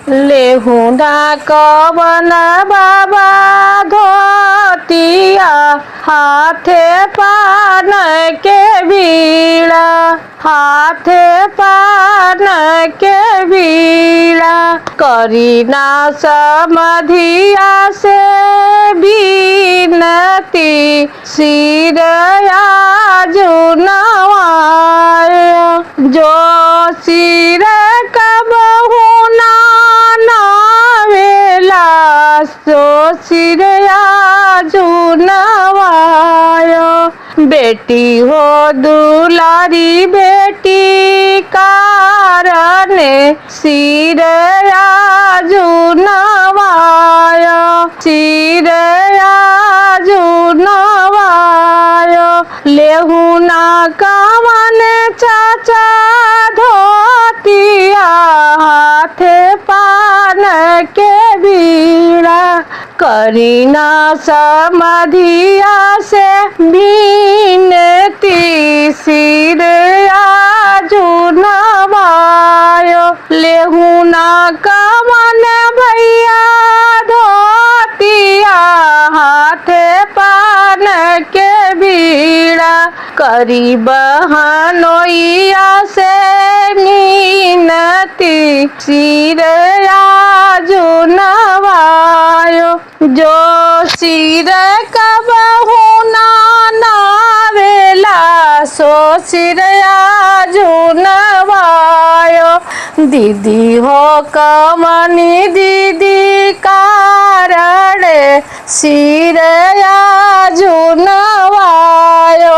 लेहुना कवन बाबा धोतिया हाथे पान के बीड़ा हाथे पान के बीड़ा करीना समधिया से बीनती सिर नवाय जो सिर कबहू नावेला सो सिर नवाय बेटी हो दुलारी बेटी कारण सिर नवाय सिर नवाय लेहुना कवन चाचा धोतिया हाथे पान के बीड़ा करीना समधिया से बीनती सिर नवाय लेहुना कवन भैया धोतिया हाथे पान के बीड़ा करी बहनोइया से मीनती सिर नवायो जो सिर कबहू नावेला सो सिर नवायो दीदी हो कमनी दीदी कारण सिर नवायो।